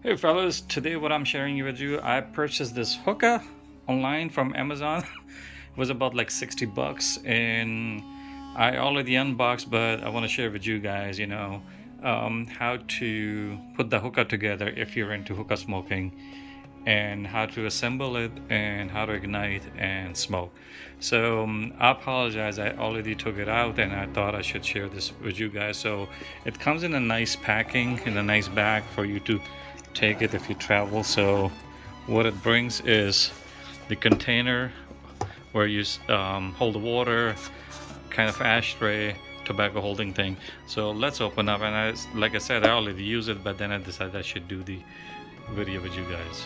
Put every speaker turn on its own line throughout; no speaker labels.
Hey fellas, today what I'm sharing with you, I purchased this hookah online from Amazon. It was about like 60 bucks and I already unboxed, but I want to share with you guys, how to put the hookah together if you're into hookah smoking, and how to assemble it and how to ignite and smoke. So I apologize, I already took it out and I thought I should share this with you guys. So it comes in a nice packing, in a nice bag for you to take it if you travel. So what it brings is the container where you hold the water, kind of ashtray, tobacco holding thing. So let's open up, and like I said, I already use it, but then I decided I should do the video with you guys.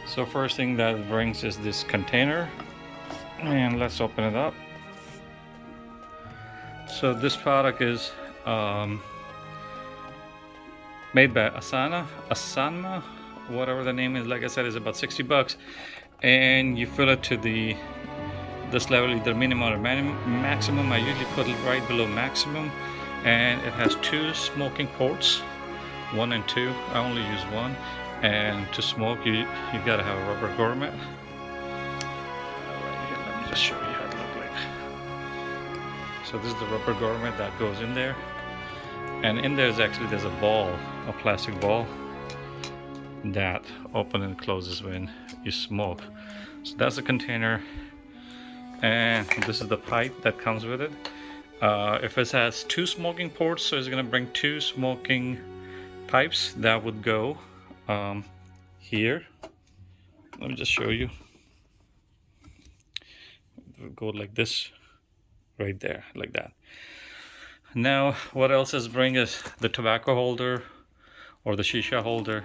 So first thing that it brings is this container, and let's open it up. So this product is made by Asana, whatever the name is. Like I said, is about 60 bucks, and you fill it to this level, either minimum or maximum. I usually put it right below maximum, and it has two smoking ports, 1 and 2. I only use 1, and to smoke you gotta have a rubber garment. Right here, let me just show you how it looks like. So this is the rubber garment that goes in there, and in there's a ball, a plastic ball that opens and closes when you smoke. So that's the container, and this is the pipe that comes with it. If it has 2 smoking ports, so it's going to bring 2 smoking pipes that would go here. Let me just show you. It would go like this, right there, like that. Now what else is bring is the tobacco holder or the shisha holder.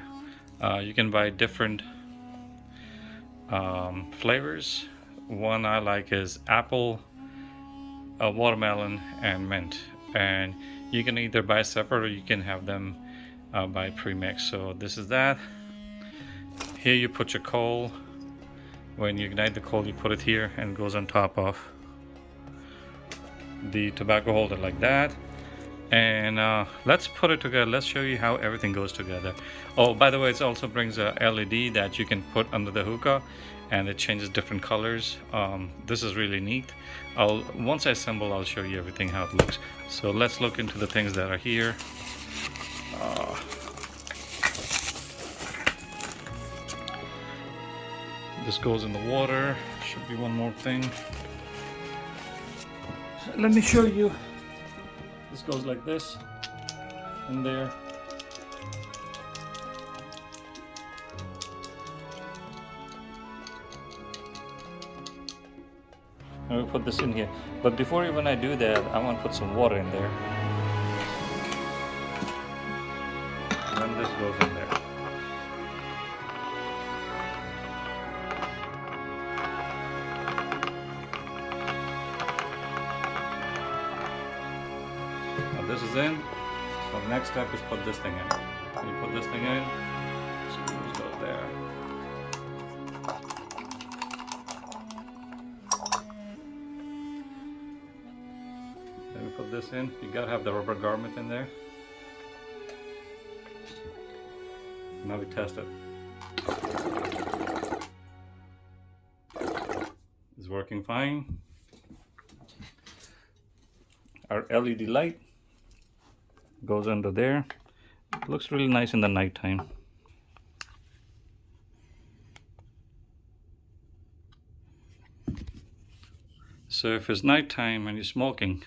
You can buy different flavors. One I like is apple, watermelon, and mint, and you can either buy separate or you can have them buy pre-mixed. So this is that. Here you put your coal. When you ignite the coal, you put it here and it goes on top of the tobacco holder like that. And let's put it together. Let's show you how everything goes together. Oh, by the way, it also brings a LED that you can put under the hookah, and it changes different colors. This is really neat. Once I assemble, I'll show you everything how it looks. So let's look into the things that are here. This goes in the water. Should be one more thing. Let me show you. This goes like this in there. And we'll put this in here. But before even I do that, I want to put some water in there. And then this goes in there. Now this is in. So the next step is put this thing in. When you put this thing in, screws go there. Then we put this in. You gotta have the rubber garment in there. Now we test it. It's working fine. Our LED light goes under there. It looks really nice in the nighttime. So if it's nighttime and you're smoking,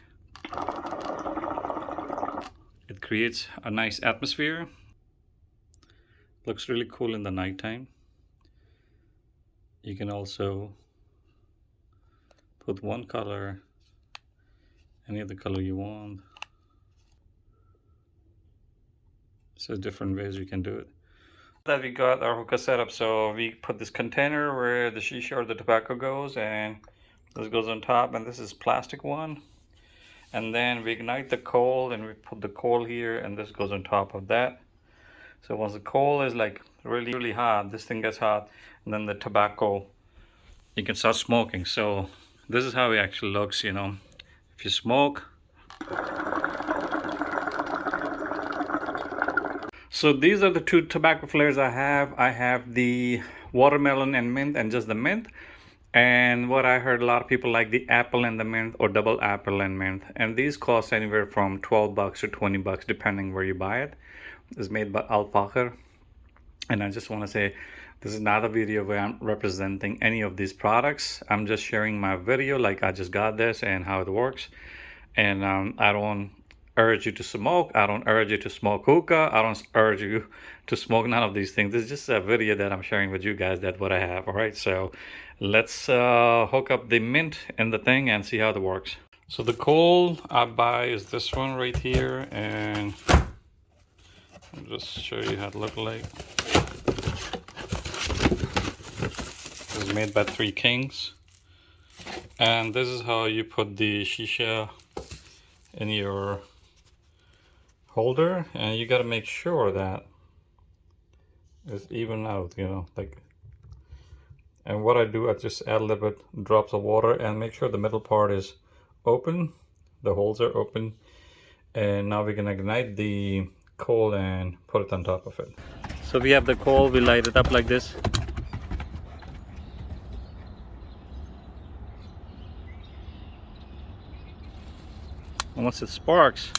it creates a nice atmosphere. Looks really cool in the nighttime. You can also put one color, any other color you want. So different ways you can do it. That we got our hookah set up, so we put this container where the shisha or the tobacco goes, and this goes on top, and this is plastic one. And then we ignite the coal and we put the coal here, and this goes on top of that. So once the coal is like really hot, this thing gets hot, and then the tobacco, you can start smoking. So this is how it actually looks, you know. If you smoke, So these are the two tobacco flavors I have. I have the watermelon and mint and just the mint. And what I heard, a lot of people like the apple and the mint or double apple and mint. And these cost anywhere from 12 bucks to 20 bucks depending where you buy it. It's made by Al Fakhr. And I just want to say this is not a video where I'm representing any of these products. I'm just sharing my video like I just got this and how it works. And I don't urge you to smoke. I don't urge you to smoke hookah. I don't urge you to smoke none of these things. This is just a video that I'm sharing with you guys, that what I have. All right, so let's hook up the mint and the thing and see how it works. So the coal I buy is this one right here, and I'll just show you how it looks like. This is made by Three Kings, and this is how you put the shisha in your holder, and you got to make sure that it's even out, you know, like. And what I do, I just add a little bit drops of water and make sure the middle part is open, the holes are open. And now we're gonna ignite the coal and put it on top of it. So we have the coal, we light it up like this. And once it sparks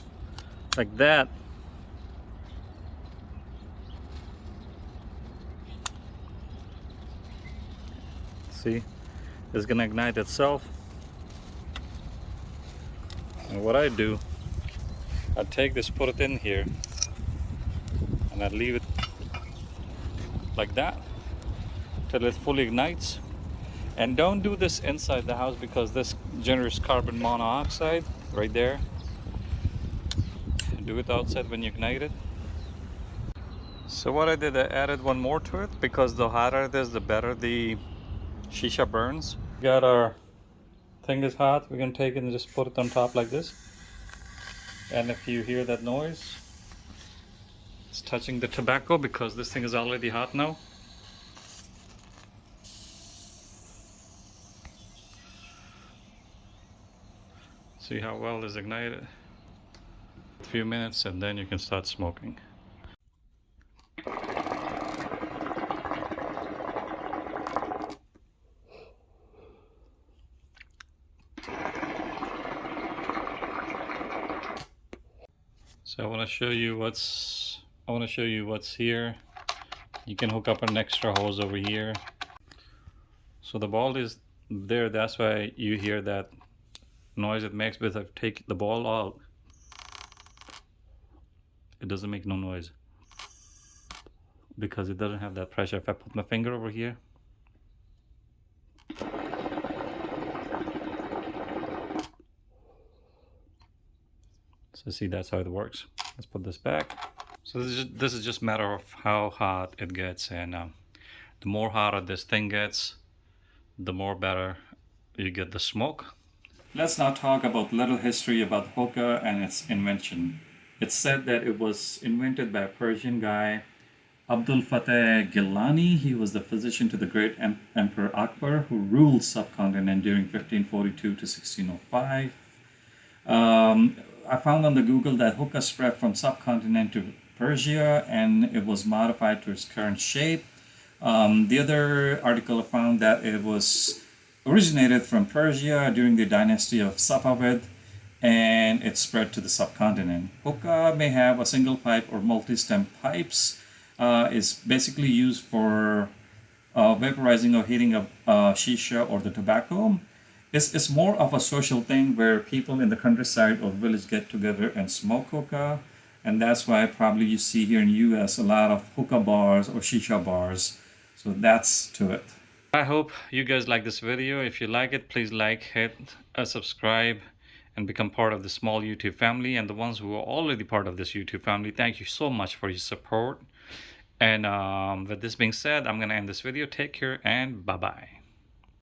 like that, see, it's gonna ignite itself. And what I do, I take this, put it in here, and I leave it like that till it fully ignites. And don't do this inside the house because this generates carbon monoxide right there. Do it outside when you ignite it. So what I did, I added one more to it because the hotter it is, the better the shisha burns. Got our thing is hot, we're gonna take it and just put it on top like this. And if you hear that noise, it's touching the tobacco because this thing is already hot now. See how well it's ignited? A few minutes and then you can start smoking. So I want to show you what's here. You can hook up an extra hose over here. So the ball is there, that's why you hear that noise it makes. But if I take the ball out, it doesn't make no noise because it doesn't have that pressure. If I put my finger over here, so see, that's how it works. Let's put this back. So this is just a matter of how hot it gets, and the more hotter this thing gets, the more better you get the smoke. Let's now talk about little history about hookah and its invention. It's said that it was invented by a Persian guy, Abdul Fateh Gilani. He was the physician to the great Emperor Akbar, who ruled subcontinent during 1542 to 1605. I found on the Google that hookah spread from subcontinent to Persia and it was modified to its current shape. The other article I found that it was originated from Persia during the dynasty of Safavid, and it spread to the subcontinent. Hookah may have a single pipe or multi-stem pipes. Is basically used for vaporizing or heating of shisha or the tobacco. It's more of a social thing where people in the countryside or village get together and smoke hookah. And that's why probably you see here in the US a lot of hookah bars or shisha bars. So that's to it. I hope you guys like this video. If you like it, please like, hit a subscribe, and become part of the small YouTube family. And the ones who are already part of this YouTube family, thank you so much for your support. And with this being said, I'm going to end this video. Take care and bye-bye.